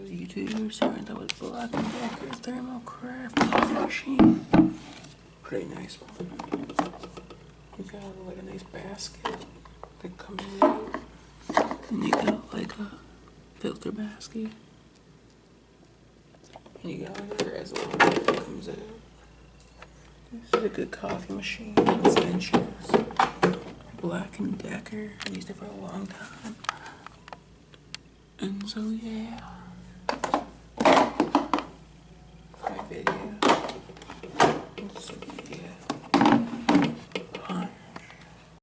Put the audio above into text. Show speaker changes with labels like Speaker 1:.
Speaker 1: YouTubers here that was Black & Decker Thermocraft coffee machine. Pretty nice one. You got like a nice basket that comes out. And you got like a filter basket. And you got like a reservoir that comes out. This is a good coffee machine. It's inches. Black & Decker. I used it for a long time. And so yeah.